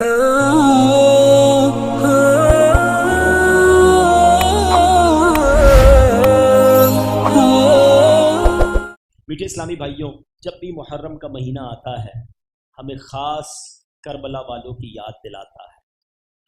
میٹھے اسلامی بھائیوں، جب بھی محرم کا مہینہ آتا ہے ہمیں خاص کربلا والوں کی یاد دلاتا ہے۔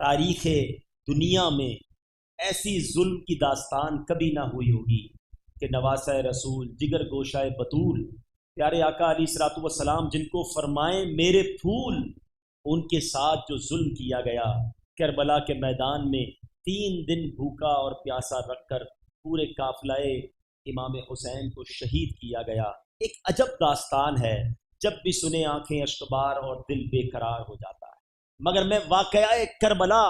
تاریخ دنیا میں ایسی ظلم کی داستان کبھی نہ ہوئی ہوگی کہ نواسہ رسول، جگر گوشہ بطول، پیارے آقا علیہ الصلوۃ والسلام جن کو فرمائیں میرے پھول، ان کے ساتھ جو ظلم کیا گیا۔ کربلا کے میدان میں 3 دن بھوکا اور پیاسا رکھ کر پورے قافلہ امام حسین کو شہید کیا گیا۔ ایک عجب داستان ہے، جب بھی سنے آنکھیں اشکبار اور دل بے قرار ہو جاتا ہے۔ مگر میں واقعہ کربلا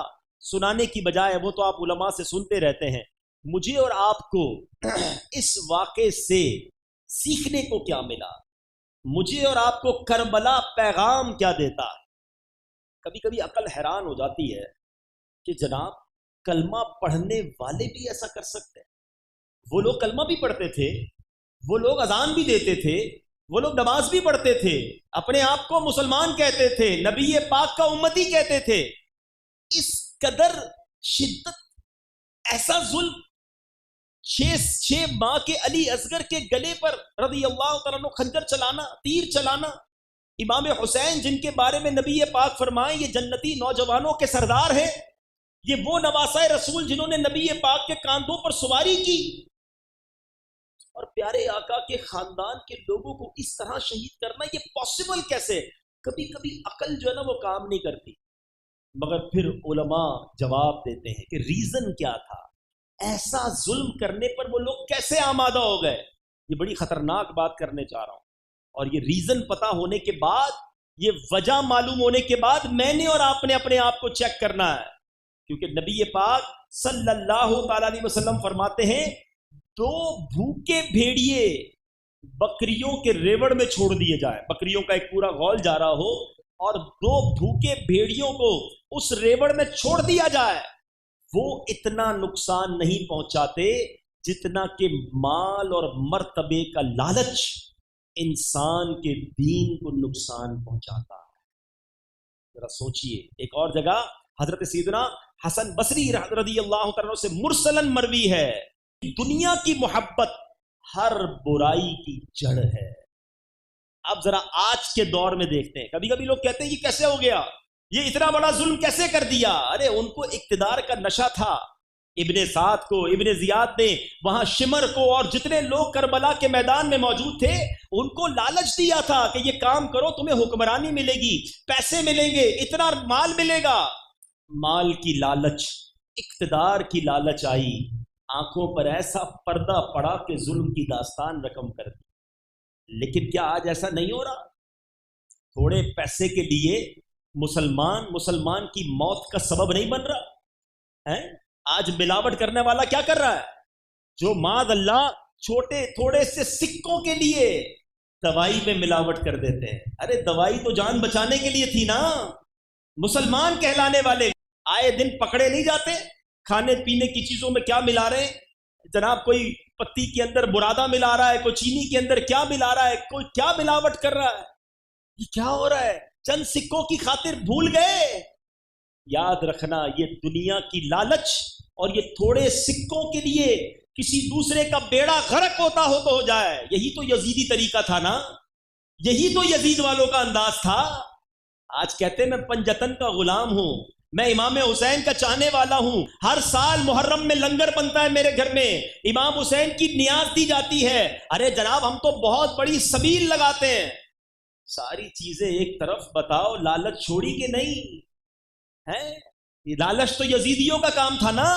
سنانے کی بجائے، وہ تو آپ علماء سے سنتے رہتے ہیں، مجھے اور آپ کو اس واقعے سے سیکھنے کو کیا ملا؟ مجھے اور آپ کو کربلا پیغام کیا دیتا ہے؟ کبھی کبھی عقل حیران ہو جاتی ہے کہ جناب کلمہ پڑھنے والے بھی ایسا کر سکتے ہیں۔ وہ لوگ کلمہ بھی پڑھتے تھے، وہ لوگ اذان بھی دیتے تھے، وہ لوگ نماز بھی پڑھتے تھے، اپنے آپ کو مسلمان کہتے تھے، نبی پاک کا امتی کہتے تھے۔ اس قدر شدت، ایسا ظلم، 6 ماہ کے علی اصغر کے گلے پر رضی اللہ تعالیٰ عنہ خنجر چلانا، تیر چلانا، امام حسین جن کے بارے میں نبی پاک فرمائیں یہ جنتی نوجوانوں کے سردار ہیں، یہ وہ نواسہ رسول جنہوں نے نبی پاک کے کاندھوں پر سواری کی، اور پیارے آقا کے خاندان کے لوگوں کو اس طرح شہید کرنا، یہ پاسبل کیسے؟ کبھی کبھی عقل جو ہے نا وہ کام نہیں کرتی، مگر پھر علماء جواب دیتے ہیں کہ ریزن کیا تھا، ایسا ظلم کرنے پر وہ لوگ کیسے آمادہ ہو گئے۔ یہ بڑی خطرناک بات کرنے چاہ رہا ہوں، اور یہ ریزن پتا ہونے کے بعد، یہ وجہ معلوم ہونے کے بعد میں نے اور آپ نے اپنے آپ کو چیک کرنا ہے، کیونکہ نبی پاک صلی اللہ تعالی علیہ وسلم فرماتے ہیں 2 بھوکے بھیڑیے بکریوں کے ریوڑ میں چھوڑ دیے جائیں، بکریوں کا ایک پورا غول جا رہا ہو اور 2 بھوکے بھیڑیوں کو اس ریوڑ میں چھوڑ دیا جائے، وہ اتنا نقصان نہیں پہنچاتے جتنا کہ مال اور مرتبے کا لالچ انسان کے دین کو نقصان پہنچاتا ہے۔ ذرا سوچئے، ایک اور جگہ حضرت سیدنا حسن بصری رضی اللہ تعالیٰ سے مرسلن مروی ہے، دنیا کی محبت ہر برائی کی جڑ ہے۔ اب ذرا آج کے دور میں دیکھتے ہیں، کبھی کبھی لوگ کہتے ہیں یہ کیسے ہو گیا، یہ اتنا بڑا ظلم کیسے کر دیا؟ ارے ان کو اقتدار کا نشہ تھا۔ ابن سعد کو، ابن زیاد نے وہاں شمر کو اور جتنے لوگ کربلا کے میدان میں موجود تھے ان کو لالچ دیا تھا کہ یہ کام کرو، تمہیں حکمرانی ملے گی، پیسے ملیں گے، اتنا مال ملے گا۔ مال کی لالچ، اقتدار کی لالچ آئی، آنکھوں پر ایسا پردہ پڑا کہ ظلم کی داستان رقم کر دی۔ لیکن کیا آج ایسا نہیں ہو رہا؟ تھوڑے پیسے کے لیے مسلمان کی موت کا سبب نہیں بن رہا ہے؟ آج ملاوٹ کرنے والا کیا کر رہا ہے؟ جو معاذ اللہ چھوٹے تھوڑے سے سکوں کے لیے دوائی میں ملاوٹ کر دیتے ہیں۔ ارے دوائی تو جان بچانے کے لیے تھی نا۔ مسلمان کہلانے والے آئے دن پکڑے نہیں جاتے، کھانے پینے کی چیزوں میں کیا ملا رہے ہیں جناب، کوئی پتی کے اندر برادہ ملا رہا ہے، کوئی چینی کے اندر کیا ملا رہا ہے، کوئی کیا ملاوٹ کر رہا ہے۔ یہ کیا ہو رہا ہے؟ چند سکوں کی خاطر بھول گئے؟ یاد رکھنا، یہ دنیا کی لالچ اور یہ تھوڑے سکوں کے لیے کسی دوسرے کا بیڑا غرق ہوتا ہو تو ہو جائے، یہی تو یزیدی طریقہ تھا نا، یہی تو یزید والوں کا انداز تھا۔ آج کہتے ہیں میں پنجتن کا غلام ہوں، میں امام حسین کا چاہنے والا ہوں، ہر سال محرم میں لنگر بنتا ہے میرے گھر میں، امام حسین کی نیاز دی جاتی ہے۔ ارے جناب ہم تو بہت بڑی سبیل لگاتے ہیں۔ ساری چیزیں ایک طرف، بتاؤ لالچ چھوڑی کہ نہیں ہے؟ یہ لالچ تو یزیدیوں کا کام تھا نا۔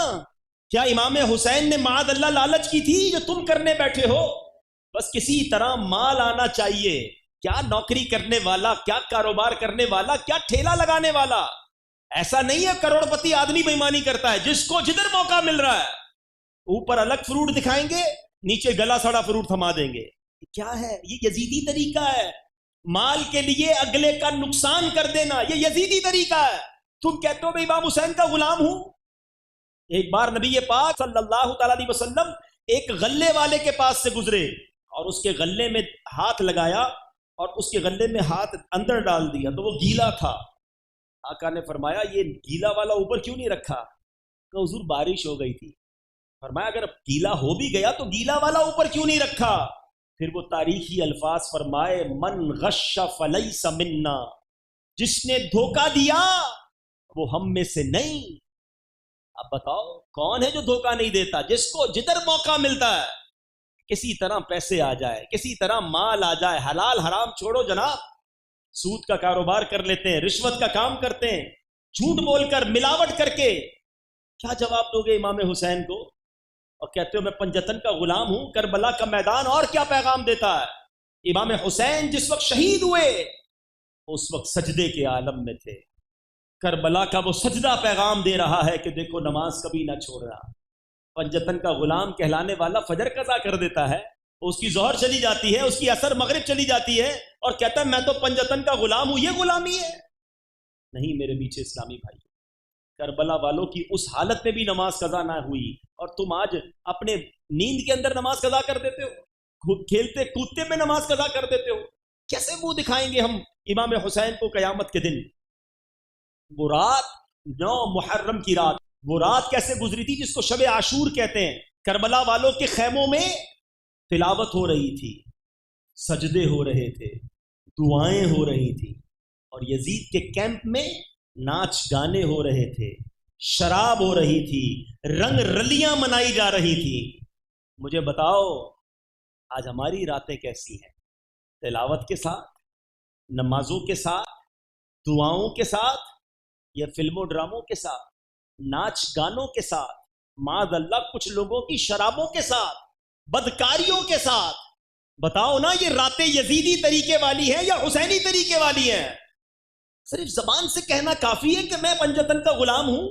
کیا امام حسین نے معاذ اللہ لالچ کی تھی جو تم کرنے بیٹھے ہو؟ بس کسی طرح مال آنا چاہیے، کیا نوکری کرنے والا، کیا کاروبار کرنے والا، کیا ٹھیلا لگانے والا۔ ایسا نہیں ہے کروڑ پتی آدمی بے ایمانی کرتا ہے، جس کو جدھر موقع مل رہا ہے اوپر الگ فروٹ دکھائیں گے، نیچے گلا سڑا فروٹ تھما دیں گے۔ کیا ہے یہ؟ یزیدی طریقہ ہے، مال کے لیے اگلے کا نقصان کر دینا، یہ یزیدی طریقہ ہے۔ تم کہتے ہو میں امام حسین کا غلام ہوں۔ ایک بار نبی پاک صلی اللہ تعالی علیہ وسلم ایک غلے والے کے پاس سے گزرے اور اس کے غلے میں ہاتھ لگایا اور اس کے غلے میں ہاتھ اندر ڈال دیا تو وہ گیلا تھا۔ آقا نے فرمایا یہ گیلا والا اوپر کیوں نہیں رکھا؟ کہ حضور بارش ہو گئی تھی۔ فرمایا اگر گیلا ہو بھی گیا تو گیلا والا اوپر کیوں نہیں رکھا؟ پھر وہ تاریخی الفاظ فرمائے من غش فلیس منا، جس نے دھوکہ دیا وہ ہم میں سے نہیں۔ اب بتاؤ کون ہے جو دھوکہ نہیں دیتا؟ جس کو جدھر موقع ملتا ہے کسی طرح پیسے آ جائے، کسی طرح مال آ جائے، حلال حرام چھوڑو جناب، سود کا کاروبار کر لیتے ہیں، رشوت کا کام کرتے ہیں، جھوٹ بول کر ملاوٹ کر کے۔ کیا جواب دو گے امام حسین کو؟ اور کہتے ہو میں پنجتن کا غلام ہوں، کربلا کا میدان اور کیا پیغام دیتا ہے؟ امام حسین جس وقت شہید ہوئے اس وقت سجدے کے عالم میں تھے، کربلا کا وہ سجدہ پیغام دے رہا ہے کہ دیکھو نماز کبھی نہ چھوڑنا۔ پنجتن کا غلام کہلانے والا فجر قضا کر دیتا ہے، اس کی ظہر چلی جاتی ہے، اس کی عصر مغرب چلی جاتی ہے، اور کہتا ہے میں تو پنجتن کا غلام ہوں، یہ غلامی ہے؟ نہیں میرے پیچھے اسلامی بھائی، کربلا والوں کی اس حالت میں بھی نماز قضا نہ ہوئی، اور تم آج اپنے نیند کے اندر نماز قضا کر دیتے ہو، کھیلتے کودتے میں نماز قضا کر دیتے ہو۔ کیسے منہ دکھائیں گے ہم امام حسین کو قیامت کے دن؟ وہ رات 9 محرم کی رات، وہ رات کیسے گزری تھی جس کو شب عاشور کہتے ہیں؟ کربلا والوں کے خیموں میں تلاوت ہو رہی تھی، سجدے ہو رہے تھے، دعائیں ہو رہی تھی، اور یزید کے کیمپ میں ناچ گانے ہو رہے تھے، شراب ہو رہی تھی، رنگ رلیاں منائی جا رہی تھی۔ مجھے بتاؤ آج ہماری راتیں کیسی ہیں؟ تلاوت کے ساتھ، نمازوں کے ساتھ، دعاؤں کے ساتھ، یا فلموں ڈراموں کے ساتھ، ناچ گانوں کے ساتھ، معاذ اللہ کچھ لوگوں کی شرابوں کے ساتھ، بدکاریوں کے ساتھ؟ بتاؤ نا یہ راتیں یزیدی طریقے والی ہیں یا حسینی طریقے والی ہیں؟ صرف زبان سے کہنا کافی ہے کہ میں پنجتن کا غلام ہوں،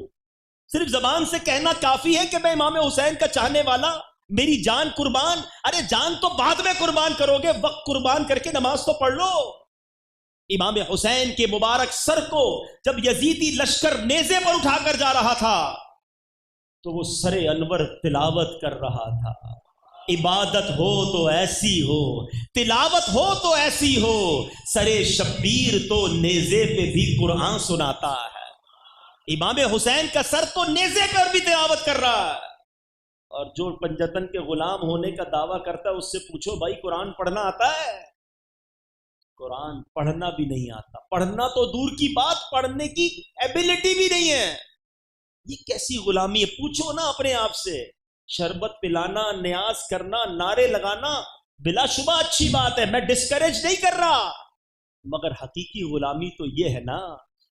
صرف زبان سے کہنا کافی ہے کہ میں امام حسین کا چاہنے والا، میری جان قربان۔ ارے جان تو بعد میں قربان کرو گے، وقت قربان کر کے نماز تو پڑھ لو۔ امام حسین کے مبارک سر کو جب یزیدی لشکر نیزے پر اٹھا کر جا رہا تھا تو وہ سر انور تلاوت کر رہا تھا۔ عبادت ہو تو ایسی ہو، تلاوت ہو تو ایسی ہو، سرے شبیر تو نیزے پہ بھی قرآن سناتا ہے۔ امام حسین کا سر تو نیزے پر بھی تلاوت کر رہا ہے، اور جو پنجتن کے غلام ہونے کا دعویٰ کرتا ہے اس سے پوچھو بھائی قرآن پڑھنا آتا ہے؟ قرآن پڑھنا بھی نہیں آتا، پڑھنا تو دور کی بات، پڑھنے کی ایبیلٹی بھی نہیں ہے۔ یہ کیسی غلامی ہے؟ پوچھو نا اپنے آپ سے۔ شربت پلانا، نیاز کرنا، نعرے لگانا بلا شبہ اچھی بات ہے، میں ڈسکریج نہیں کر رہا، مگر حقیقی غلامی تو یہ ہے نا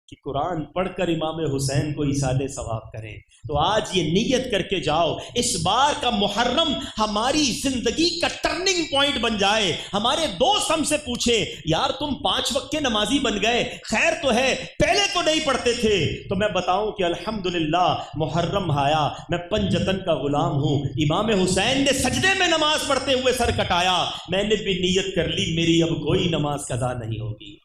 کہ قرآن پڑھ کر امام حسین کو ایصال ثواب کریں۔ تو آج یہ نیت کر کے جاؤ اس بار کا محرم ہماری زندگی کا ٹرننگ پوائنٹ بن جائے۔ ہمارے دوست ہم سے پوچھے یار تم 5 وقت کے نمازی بن گئے، خیر تو ہے، پہلے تو نہیں پڑھتے تھے۔ تو میں بتاؤں کہ الحمدللہ محرم آیا، میں پنجتن کا غلام ہوں، امام حسین نے سجدے میں نماز پڑھتے ہوئے سر کٹایا، میں نے بھی نیت کر لی میری اب کوئی نماز قضا نہیں ہوگی۔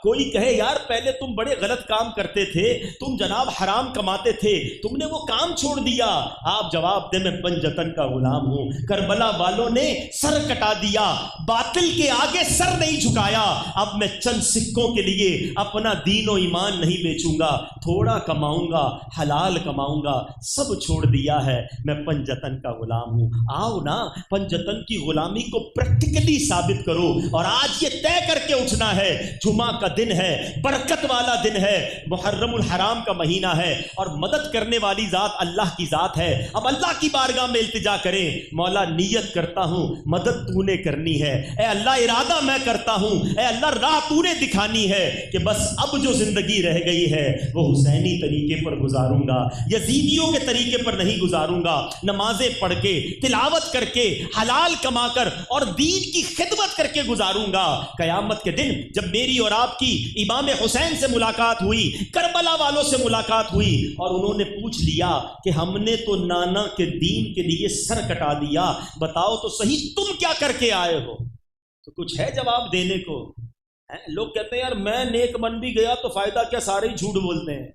کوئی کہے یار پہلے تم بڑے غلط کام کرتے تھے، تم جناب حرام کماتے تھے، تم نے وہ کام چھوڑ دیا، آپ جواب دیں میں پنجتن کا غلام ہوں۔ کربلا والوں نے سر کٹا دیا، باطل کے آگے سر نہیں جھکایا، اب میں چند سکوں کے لیے اپنا دین و ایمان نہیں بیچوں گا، تھوڑا کماؤں گا، حلال کماؤں گا، سب چھوڑ دیا ہے، میں پنجتن کا غلام ہوں۔ آؤ نا پنجتن کی غلامی کو پریکٹیکلی ثابت کرو، اور آج یہ طے کر کے اٹھنا ہے جمعہ کا دن ہے، برکت والا دن ہے، محرم الحرام کا مہینہ ہے، اور مدد کرنے والی ذات اللہ کی ذات ہے۔ اب اللہ کی بارگاہ میں التجا کریں، مولا نیت کرتا ہوں مدد تو نے کرنی ہے، اے اللہ ارادہ میں کرتا ہوں، اے اللہ راہ تو نے دکھانی ہے کہ بس اب جو زندگی رہ گئی ہے وہ حسینی طریقے پر گزاروں گا، یزیدیوں کے طریقے پر نہیں گزاروں گا، نمازیں پڑھ کے، تلاوت کر کے، حلال کما کر اور دین کی خدمت کر کے گزاروں گا۔ قیامت کے دن جب میری اور آپ کی امام حسین سے ملاقات ہوئی، کربلا والوں سے ملاقات ہوئی، اور انہوں نے پوچھ لیا کہ ہم نے تو نانا کے دین کے لیے سر کٹا دیا، بتاؤ تو صحیح تم کیا کر کے آئے ہو؟ تو کچھ ہے جواب دینے کو؟ لوگ کہتے ہیں یار میں نیک بن بھی گیا تو فائدہ کیا، سارے ہی جھوٹ بولتے ہیں۔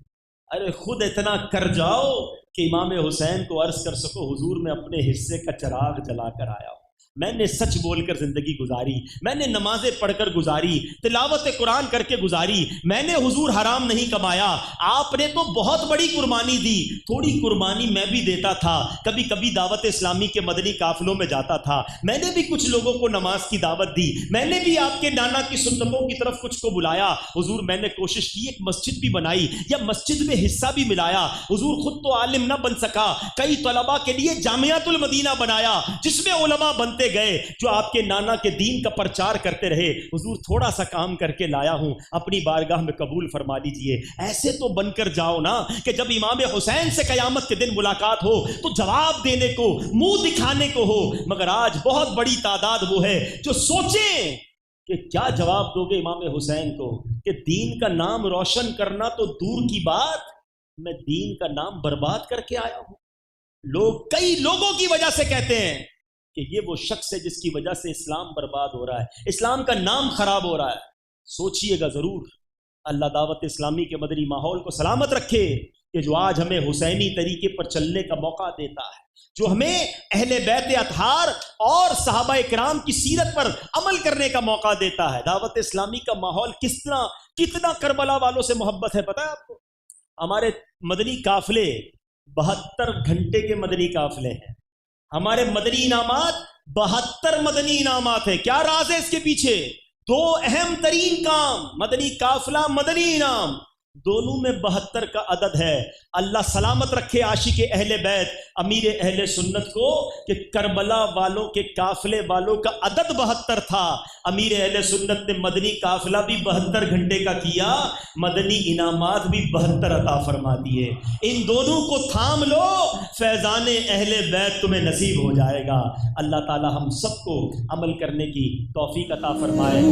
ارے خود اتنا کر جاؤ کہ امام حسین کو عرض کر سکو حضور میں اپنے حصے کا چراغ جلا کر آیا ہوں، میں نے سچ بول کر زندگی گزاری، میں نے نمازیں پڑھ کر گزاری، تلاوت قرآن کر کے گزاری، میں نے حضور حرام نہیں کمایا، آپ نے تو بہت بڑی قربانی دی، تھوڑی قربانی میں بھی دیتا تھا، کبھی کبھی دعوت اسلامی کے مدنی قافلوں میں جاتا تھا، میں نے بھی کچھ لوگوں کو نماز کی دعوت دی، میں نے بھی آپ کے نانا کی سنتوں کی طرف کچھ کو بلایا، حضور میں نے کوشش کی ایک مسجد بھی بنائی یا مسجد میں حصہ بھی ملایا، حضور خود تو عالم نہ بن سکا، کئی طلباء کے لیے جامعۃ المدینہ بنایا جس میں علماء بنتے گئے جو آپ کے نانا کے دین کا پرچار کرتے رہے، حضور تھوڑا سا کام کر کے لایا ہوں، اپنی بارگاہ میں قبول فرما لیجئے۔ ایسے تو بن کر جاؤ نا کہ جب امام حسین سے قیامت کے دن ملاقات ہو تو جواب دینے کو، منہ دکھانے کو ہو، مگر آج بہت بڑی تعداد وہ ہے جو سوچیں کہ کیا جواب دو گے امام حسین کو کہ دین کا نام روشن کرنا تو دور کی بات، میں دین کا نام برباد کر کے آیا ہوں۔ لوگ کئی لوگوں کی وجہ سے کہتے ہیں کہ یہ وہ شخص ہے جس کی وجہ سے اسلام برباد ہو رہا ہے، اسلام کا نام خراب ہو رہا ہے۔ سوچئے گا ضرور، اللہ دعوت اسلامی کے مدنی ماحول کو سلامت رکھے کہ جو آج ہمیں حسینی طریقے پر چلنے کا موقع دیتا ہے، جو ہمیں اہل بیت اطہار اور صحابہ کرام کی سیرت پر عمل کرنے کا موقع دیتا ہے۔ دعوت اسلامی کا ماحول کتنا کربلا والوں سے محبت ہے پتہ ہے آپ کو؟ ہمارے مدنی قافلے 72 گھنٹے کے مدنی قافلے ہیں، ہمارے مدنی انعامات 72 مدنی انعامات ہیں۔ کیا راز ہے اس کے پیچھے؟ 2 اہم ترین کام، مدنی قافلہ، مدنی انعام، دونوں میں 72 کا عدد ہے۔ اللہ سلامت رکھے عاشق اہل بیت امیر اہل سنت کو کہ کربلا والوں کے قافلے والوں کا عدد 72 تھا، امیر اہل سنت نے مدنی قافلہ بھی 72 گھنٹے کا کیا، مدنی انعامات بھی 72 عطا فرما دیے۔ ان دونوں کو تھام لو، فیضان اہل بیت تمہیں نصیب ہو جائے گا۔ اللہ تعالی ہم سب کو عمل کرنے کی توفیق عطا فرمائے۔